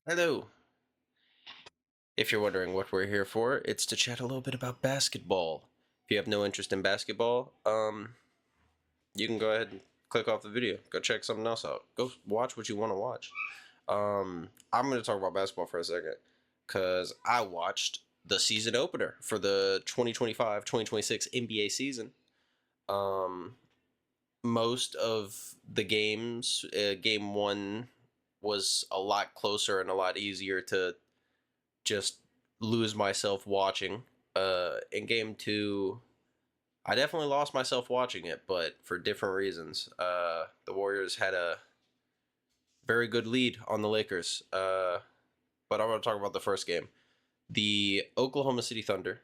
Hello. If you're wondering what we're here for, it's to chat a little bit about basketball. If you have no interest in basketball, you can go ahead and click off the video. Go check something else out. Go watch what you want to watch. I'm going to talk about basketball for a second because I watched the season opener for the 2025-2026 NBA season. Um, Most of the games, game one was a lot closer and a lot easier to just lose myself watching. In game two, I definitely lost myself watching it, but for different reasons. The Warriors had a very good lead on the Lakers. But I'm going to talk about the first game. The Oklahoma City Thunder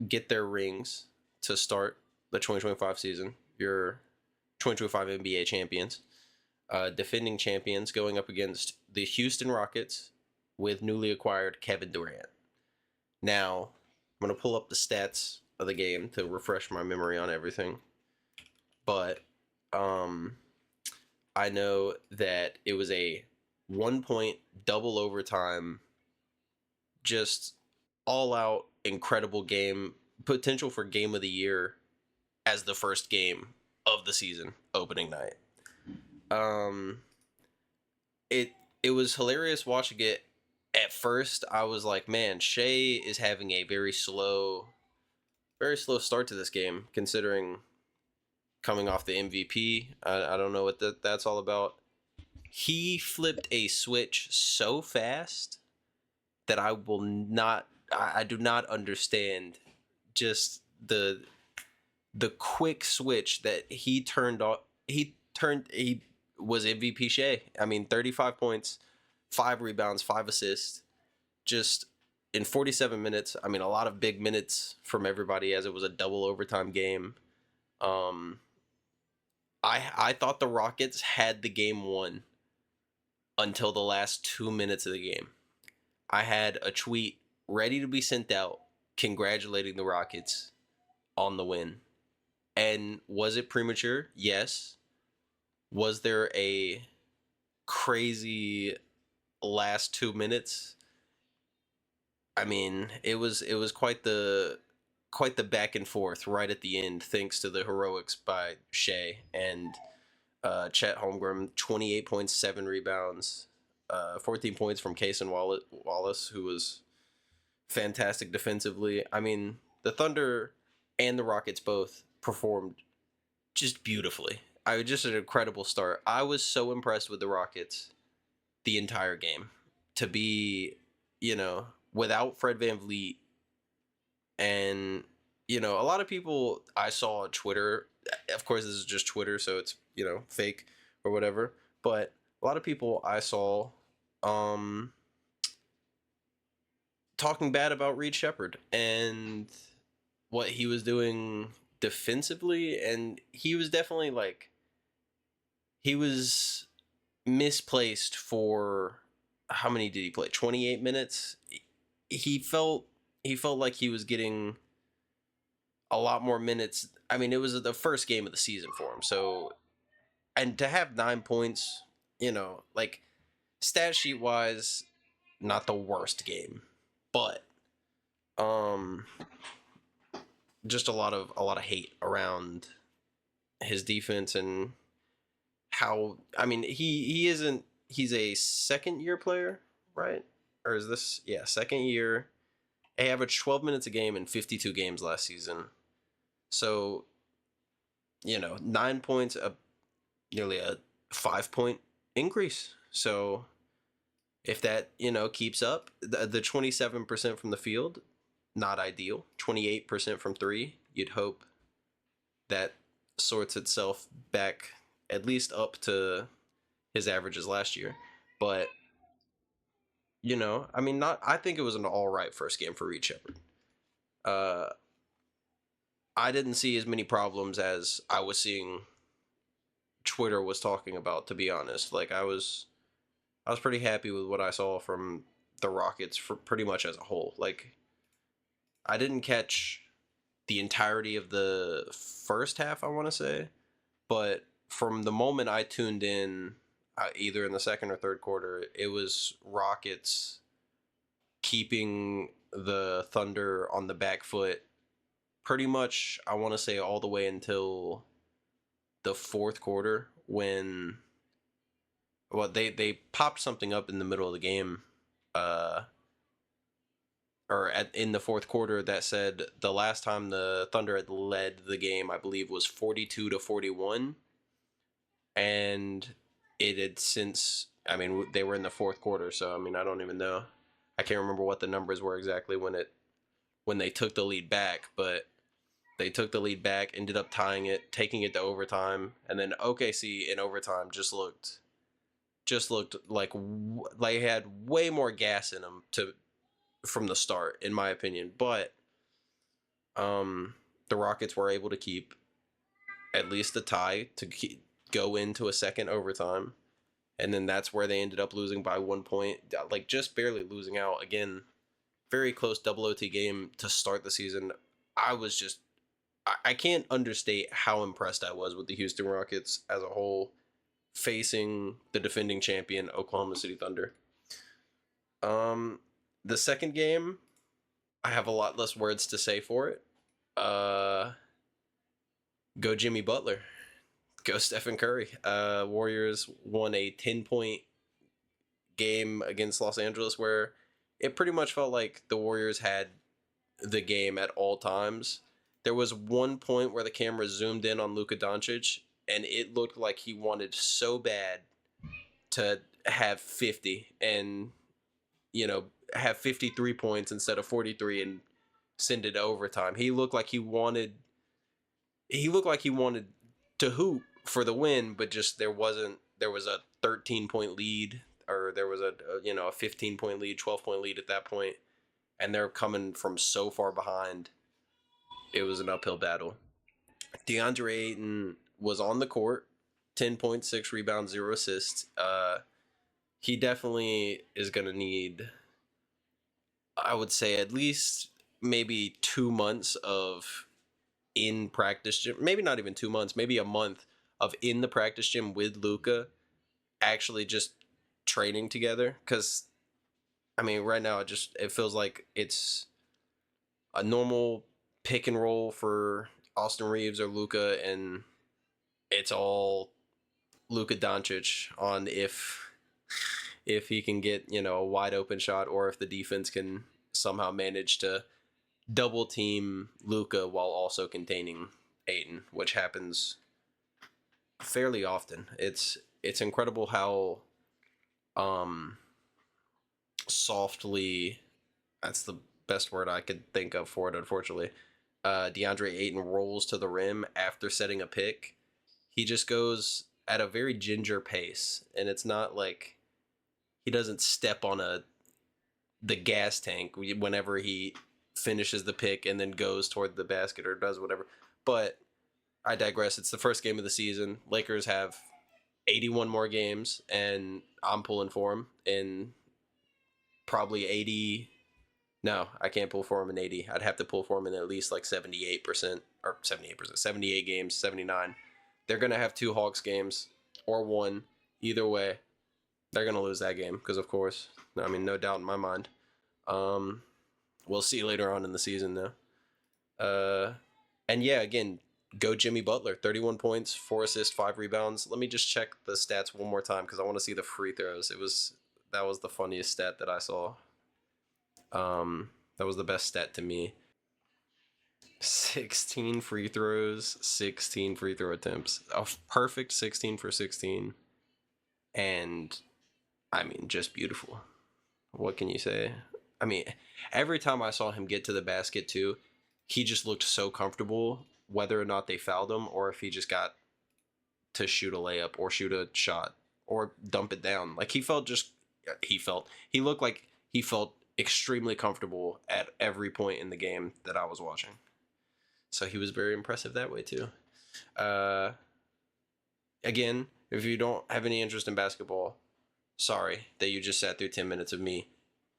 get their rings to start the 2025 season. Your 2025 NBA champions, defending champions, going up against the Houston Rockets with newly acquired Kevin Durant. Now, I'm going to pull up the stats of the game to refresh my memory on everything. But um, I know that it was a 1 point double overtime, just all out incredible game, potential for game of the year as the first game of the season opening night. Um, it it was hilarious watching it. At first, I was like, man, Shea is having a very slow start to this game, considering coming off the MVP. I don't know what that's all about. He flipped a switch so fast that I will not. I do not understand just the quick switch that he turned on. He was MVP Shea. I mean, 35 points, 5 rebounds, 5 assists, just in 47 minutes. I mean, a lot of big minutes from everybody as it was a double overtime game. Um, I thought the Rockets had the game won until the last 2 minutes of the game. I had a tweet ready to be sent out congratulating the Rockets on the win. And was it premature? Yes. Was there a crazy last 2 minutes? I mean, it was quite the back and forth right at the end, thanks to the heroics by Shea and Chet Holmgren, 28 points, 7 rebounds, 14 points from Wallace, who was fantastic defensively. I mean, the Thunder and the Rockets both performed just beautifully. Just an incredible start. I was so impressed with the Rockets the entire game. To be, you know, without Fred VanVleet and a lot of people I saw on Twitter, of course this is just Twitter, so it's, fake or whatever, but a lot of people I saw um talking bad about Reed Shepard and what he was doing defensively, and he was definitely like he was misplaced for how many did he play? 28 minutes. He felt he felt like he was getting a lot more minutes. I mean, it was the first game of the season for him. So, and to have 9 points, like stat sheet wise, not the worst game, but um, just a lot of hate around his defense and how. I mean, he isn't. He's a second year player, right? Or is this second year? He averaged 12 minutes a game in 52 games last season. So 9 points, nearly a 5 point increase. So if that keeps up, the 27% from the field, not ideal. 28% from three, you'd hope that sorts itself back at least up to his averages last year. But I mean, not. I think it was an all right first game for Reed Shepard. Uh, I didn't see as many problems as I was seeing Twitter was talking about. To be honest, like I was pretty happy with what I saw from the Rockets for pretty much as a whole. Like I didn't catch the entirety of the first half, I want to say, but from the moment I tuned in, either in the second or third quarter. It was Rockets keeping the Thunder on the back foot pretty much, I want to say, all the way until the fourth quarter when, well, they popped something up in the middle of the game, uh in the fourth quarter, that said the last time the Thunder had led the game, I believe, was 42-41, and it had since, I mean, they were in the fourth quarter, so I mean, I don't even know. I can't remember what the numbers were exactly when they took the lead back, but they took the lead back, ended up tying it, taking it to overtime, and then OKC in overtime just looked like they had way more gas in them to from the start, in my opinion. But um, the Rockets were able to keep at least a tie to go into a second overtime, and then that's where they ended up losing by 1 point, like just barely losing out again. Very close double OT game to start the season. I was just I can't understate how impressed I was with the Houston Rockets as a whole, facing the defending champion Oklahoma City Thunder. Um, the second game, I have a lot less words to say for it. Uh, Go Jimmy Butler, go Stephen Curry. Warriors won a 10-point game against Los Angeles where it pretty much felt like the Warriors had the game at all times. There was one point where the camera zoomed in on Luka Doncic, and it looked like he wanted so bad to have 50 and, you know, have 53 points instead of 43 and send it to overtime. He looked like he wanted to hoop for the win, but just there was a 13-point lead, or there was a 15-point lead, 12-point lead at that point, and they're coming from so far behind. It was an uphill battle. DeAndre Ayton was on the court, 10.6 rebounds, 0 assists. He definitely is going to need, I would say, at least maybe 2 months of in practice gym. Maybe not even 2 months, maybe a month of in the practice gym with Luca, actually just training together. Because I mean, right now it feels like it's a normal pick and roll for Austin Reeves or Luca, and it's all Luka Doncic on if he can get, a wide open shot, or if the defense can somehow manage to double team Luka while also containing Ayton, which happens fairly often. It's incredible how um softly, that's the best word I could think of for it, unfortunately. DeAndre Ayton rolls to the rim after setting a pick. He just goes at a very ginger pace, and it's not like he doesn't step on the gas tank whenever he finishes the pick and then goes toward the basket or does whatever. But I digress. It's the first game of the season. Lakers have 81 more games, and I'm pulling for them in probably 80. No, I can't pull for him in 80. I'd have to pull for him in at least like 78%, or 78%, 78 games, 79. They're going to have two Hawks games or one. Either way, they're going to lose that game because, of course, I mean, no doubt in my mind. Um, we'll see later on in the season, though. Uh, and yeah, again, go Jimmy Butler. 31 points, 4 assists, 5 rebounds. Let me just check the stats one more time because I want to see the free throws. That was the funniest stat that I saw. That was the best stat to me. 16 free throws, 16 free throw attempts. A perfect 16 for 16. And I mean, just beautiful. What can you say? I mean, every time I saw him get to the basket too, he just looked so comfortable, whether or not they fouled him or if he just got to shoot a layup or shoot a shot or dump it down. Like he looked like he felt extremely comfortable at every point in the game that I was watching. So he was very impressive that way too. Uh, Again, if you don't have any interest in basketball, sorry that you just sat through 10 minutes of me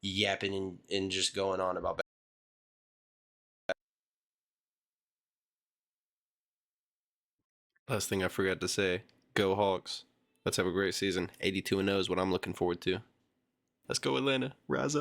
yapping and just going on about. Last thing I forgot to say, go Hawks. Let's have a great season. 82-0 is what I'm looking forward to. Let's go, Atlanta. Rise up.